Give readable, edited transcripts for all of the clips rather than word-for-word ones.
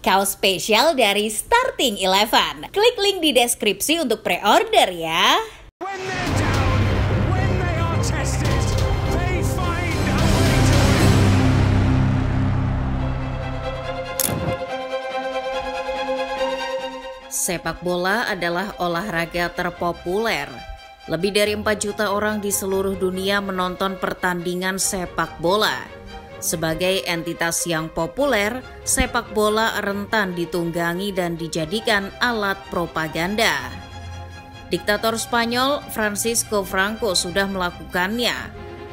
Kaos spesial dari Starting Eleven. Klik link di deskripsi untuk pre-order ya. When they're down, when they are tested, they find a way to win. Sepak bola adalah olahraga terpopuler. Lebih dari 4 juta orang di seluruh dunia menonton pertandingan sepak bola. Sebagai entitas yang populer, sepak bola rentan ditunggangi dan dijadikan alat propaganda. Diktator Spanyol Francisco Franco sudah melakukannya.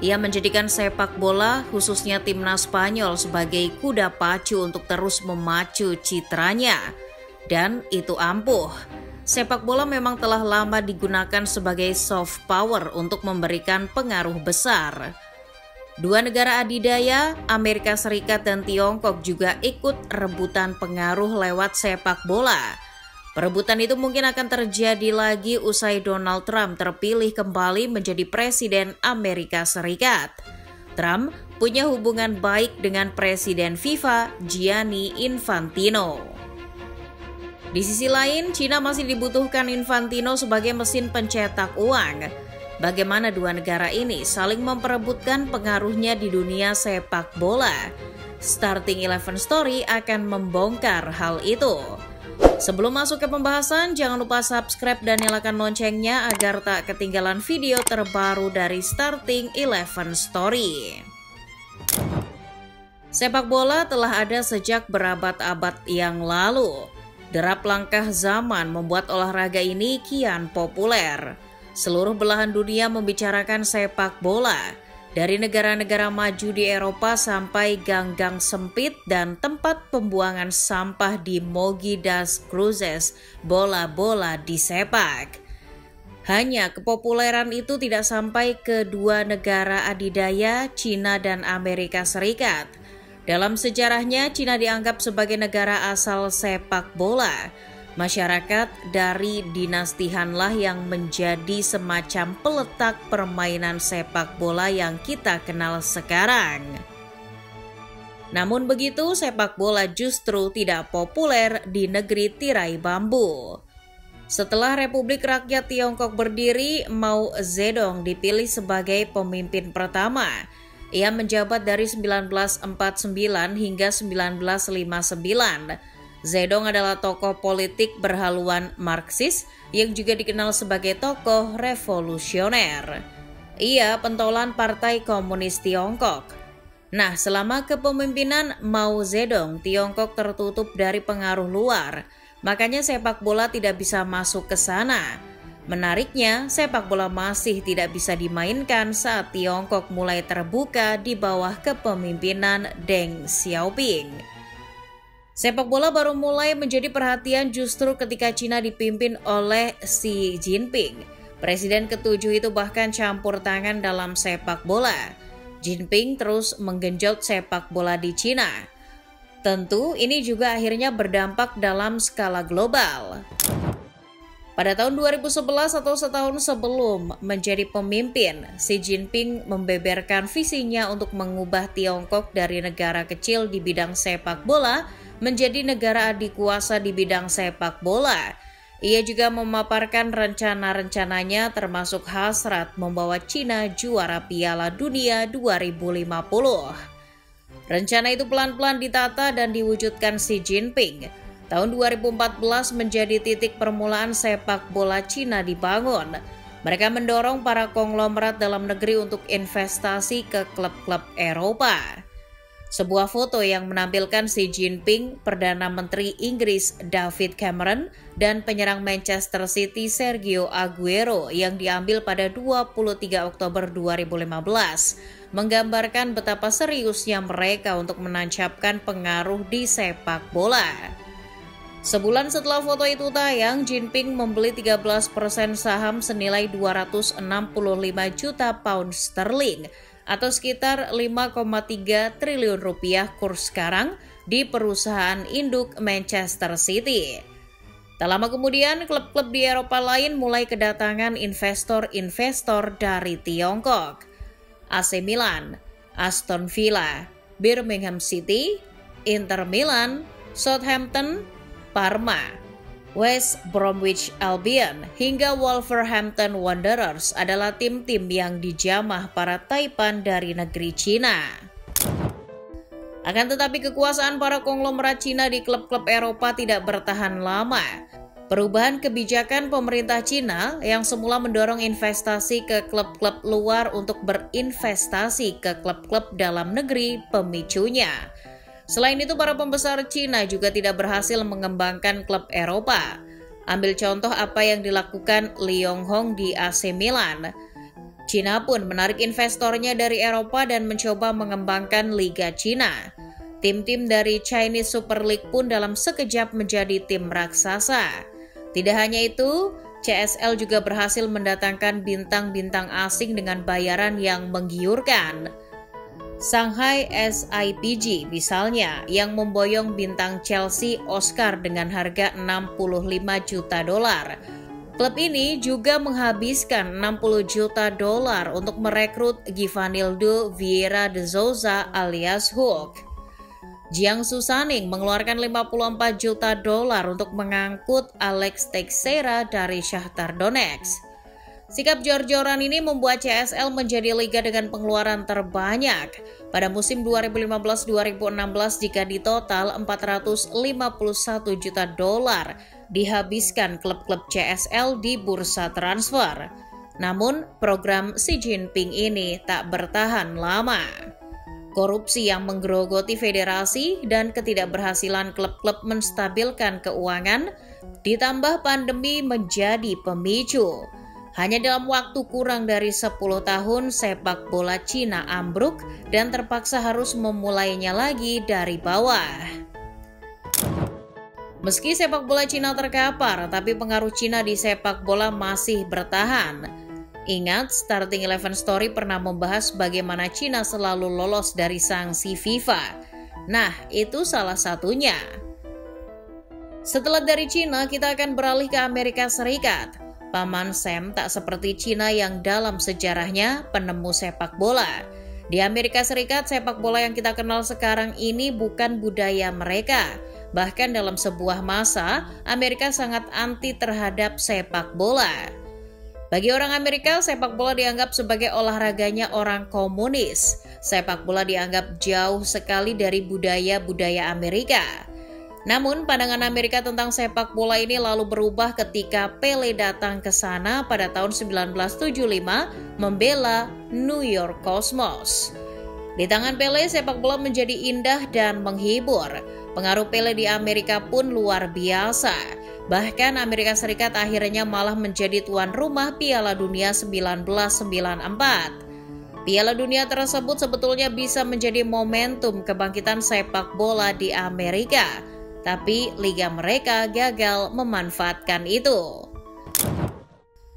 Ia menjadikan sepak bola, khususnya timnas Spanyol, sebagai kuda pacu untuk terus memacu citranya. Dan itu ampuh. Sepak bola memang telah lama digunakan sebagai soft power untuk memberikan pengaruh besar. Dua negara adidaya, Amerika Serikat dan Tiongkok, juga ikut rebutan pengaruh lewat sepak bola. Perebutan itu mungkin akan terjadi lagi usai Donald Trump terpilih kembali menjadi Presiden Amerika Serikat. Trump punya hubungan baik dengan Presiden FIFA Gianni Infantino. Di sisi lain, Cina masih dibutuhkan Infantino sebagai mesin pencetak uang. Bagaimana dua negara ini saling memperebutkan pengaruhnya di dunia sepak bola? Starting Eleven Story akan membongkar hal itu. Sebelum masuk ke pembahasan, jangan lupa subscribe dan nyalakan loncengnya agar tak ketinggalan video terbaru dari Starting Eleven Story. Sepak bola telah ada sejak berabad-abad yang lalu. Derap langkah zaman membuat olahraga ini kian populer. Seluruh belahan dunia membicarakan sepak bola, dari negara-negara maju di Eropa sampai gang-gang sempit dan tempat pembuangan sampah di Mogi das Cruzes, bola-bola disepak. Hanya kepopuleran itu tidak sampai ke dua negara adidaya, Cina dan Amerika Serikat. Dalam sejarahnya, Cina dianggap sebagai negara asal sepak bola. Masyarakat dari dinasti Hanlah yang menjadi semacam peletak permainan sepak bola yang kita kenal sekarang. Namun begitu, sepak bola justru tidak populer di negeri tirai bambu. Setelah Republik Rakyat Tiongkok berdiri, Mao Zedong dipilih sebagai pemimpin pertama. Ia menjabat dari 1949 hingga 1959. Zedong adalah tokoh politik berhaluan Marxis yang juga dikenal sebagai tokoh revolusioner. Ia pentolan Partai Komunis Tiongkok. Nah, selama kepemimpinan Mao Zedong, Tiongkok tertutup dari pengaruh luar, makanya sepak bola tidak bisa masuk ke sana. Menariknya, sepak bola masih tidak bisa dimainkan saat Tiongkok mulai terbuka di bawah kepemimpinan Deng Xiaoping. Sepak bola baru mulai menjadi perhatian justru ketika Cina dipimpin oleh Xi Jinping. Presiden ketujuh itu bahkan campur tangan dalam sepak bola. Jinping terus menggenjot sepak bola di Cina. Tentu ini juga akhirnya berdampak dalam skala global. Pada tahun 2011 atau setahun sebelum menjadi pemimpin, Xi Jinping membeberkan visinya untuk mengubah Tiongkok dari negara kecil di bidang sepak bola menjadi negara adikuasa di bidang sepak bola. Ia juga memaparkan rencana-rencananya termasuk hasrat membawa Cina juara Piala Dunia 2050. Rencana itu pelan-pelan ditata dan diwujudkan Xi Jinping. Tahun 2014 menjadi titik permulaan sepak bola Cina dibangun. Mereka mendorong para konglomerat dalam negeri untuk investasi ke klub-klub Eropa. Sebuah foto yang menampilkan Xi Jinping, Perdana Menteri Inggris David Cameron, dan penyerang Manchester City Sergio Aguero yang diambil pada 23 Oktober 2015, menggambarkan betapa seriusnya mereka untuk menancapkan pengaruh di sepak bola. Sebulan setelah foto itu tayang, Jinping membeli 13% saham senilai 265 juta pound sterling atau sekitar 5,3 triliun rupiah kurs sekarang di perusahaan induk Manchester City. Tak lama kemudian, klub-klub di Eropa lain mulai kedatangan investor-investor dari Tiongkok. AC Milan, Aston Villa, Birmingham City, Inter Milan, Southampton, Parma, West Bromwich Albion, hingga Wolverhampton Wanderers adalah tim-tim yang dijamah para taipan dari negeri Cina. Akan tetapi kekuasaan para konglomerat Cina di klub-klub Eropa tidak bertahan lama. Perubahan kebijakan pemerintah Cina yang semula mendorong investasi ke klub-klub luar untuk berinvestasi ke klub-klub dalam negeri pemicunya. Selain itu, para pembesar Cina juga tidak berhasil mengembangkan klub Eropa. Ambil contoh apa yang dilakukan Li Yonghong di AC Milan. Cina pun menarik investornya dari Eropa dan mencoba mengembangkan Liga Cina. Tim-tim dari Chinese Super League pun dalam sekejap menjadi tim raksasa. Tidak hanya itu, CSL juga berhasil mendatangkan bintang-bintang asing dengan bayaran yang menggiurkan. Shanghai SIPG misalnya yang memboyong bintang Chelsea Oscar dengan harga 65 juta dolar. Klub ini juga menghabiskan 60 juta dolar untuk merekrut Givanildo Vieira de Souza alias Hulk. Jiangsu Suning mengeluarkan 54 juta dolar untuk mengangkut Alex Teixeira dari Shakhtar Donetsk. Sikap jor-joran ini membuat CSL menjadi liga dengan pengeluaran terbanyak pada musim 2015-2016 jika di total 451 juta dolar dihabiskan klub-klub CSL di bursa transfer. Namun program Xi Jinping ini tak bertahan lama. Korupsi yang menggerogoti federasi dan ketidakberhasilan klub-klub menstabilkan keuangan ditambah pandemi menjadi pemicu. Hanya dalam waktu kurang dari 10 tahun sepak bola Cina ambruk dan terpaksa harus memulainya lagi dari bawah. Meski sepak bola Cina terkapar, tapi pengaruh Cina di sepak bola masih bertahan. Ingat, Starting Eleven Story pernah membahas bagaimana Cina selalu lolos dari sanksi FIFA. Nah, itu salah satunya. Setelah dari Cina, kita akan beralih ke Amerika Serikat. Paman Sam tak seperti Cina yang dalam sejarahnya penemu sepak bola. Di Amerika Serikat, sepak bola yang kita kenal sekarang ini bukan budaya mereka. Bahkan dalam sebuah masa, Amerika sangat anti terhadap sepak bola. Bagi orang Amerika, sepak bola dianggap sebagai olahraganya orang komunis. Sepak bola dianggap jauh sekali dari budaya-budaya Amerika. Namun, pandangan Amerika tentang sepak bola ini lalu berubah ketika Pele datang ke sana pada tahun 1975 membela New York Cosmos. Di tangan Pele, sepak bola menjadi indah dan menghibur. Pengaruh Pele di Amerika pun luar biasa. Bahkan Amerika Serikat akhirnya malah menjadi tuan rumah Piala Dunia 1994. Piala Dunia tersebut sebetulnya bisa menjadi momentum kebangkitan sepak bola di Amerika. Tapi liga mereka gagal memanfaatkan itu.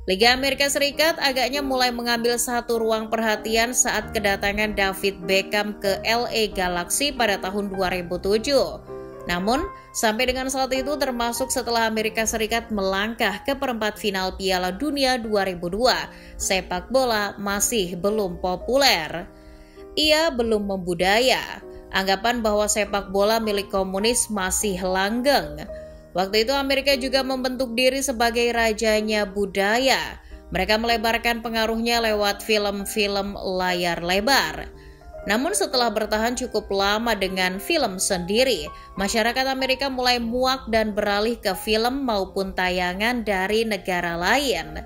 Liga Amerika Serikat agaknya mulai mengambil satu ruang perhatian saat kedatangan David Beckham ke LA Galaxy pada tahun 2007. Namun, sampai dengan saat itu termasuk setelah Amerika Serikat melangkah ke perempat final Piala Dunia 2002, sepak bola masih belum populer. Ia belum membudaya. Anggapan bahwa sepak bola milik komunis masih langgeng. Waktu itu Amerika juga membentuk diri sebagai rajanya budaya. Mereka melebarkan pengaruhnya lewat film-film layar lebar. Namun setelah bertahan cukup lama dengan film sendiri, masyarakat Amerika mulai muak dan beralih ke film maupun tayangan dari negara lain.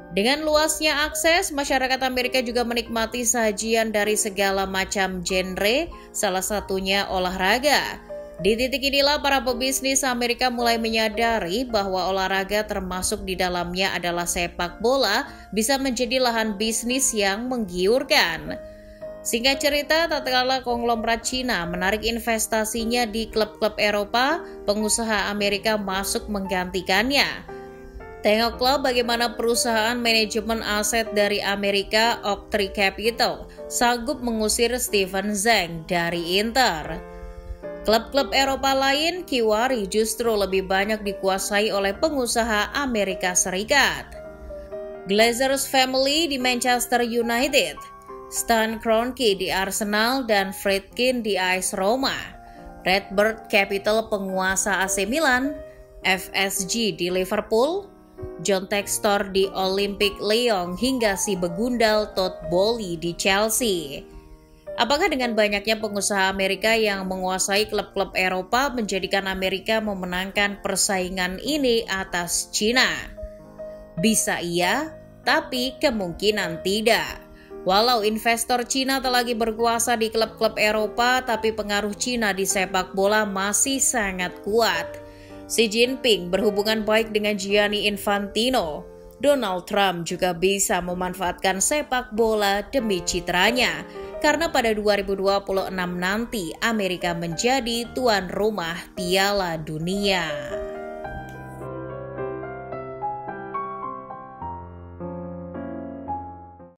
Dengan luasnya akses, masyarakat Amerika juga menikmati sajian dari segala macam genre, salah satunya olahraga. Di titik inilah para pebisnis Amerika mulai menyadari bahwa olahraga termasuk di dalamnya adalah sepak bola bisa menjadi lahan bisnis yang menggiurkan. Singkat cerita, tatkala konglomerat Cina menarik investasinya di klub-klub Eropa, pengusaha Amerika masuk menggantikannya. Tengoklah bagaimana perusahaan manajemen aset dari Amerika, Oaktree Capital, sanggup mengusir Steven Zhang dari Inter. Klub-klub Eropa lain, Kiwari justru lebih banyak dikuasai oleh pengusaha Amerika Serikat. Glazers Family di Manchester United, Stan Kroenke di Arsenal dan Friedkin di AS Roma. Redbird Capital penguasa AC Milan, FSG di Liverpool, John Textor di Olympique Lyon hingga si begundal Todd Boehly di Chelsea. Apakah dengan banyaknya pengusaha Amerika yang menguasai klub-klub Eropa menjadikan Amerika memenangkan persaingan ini atas Cina? Bisa iya, tapi kemungkinan tidak. Walau investor Cina telah lagi berkuasa di klub-klub Eropa, tapi pengaruh Cina di sepak bola masih sangat kuat. Xi Jinping berhubungan baik dengan Gianni Infantino. Donald Trump juga bisa memanfaatkan sepak bola demi citranya, karena pada 2026 nanti Amerika menjadi tuan rumah Piala Dunia.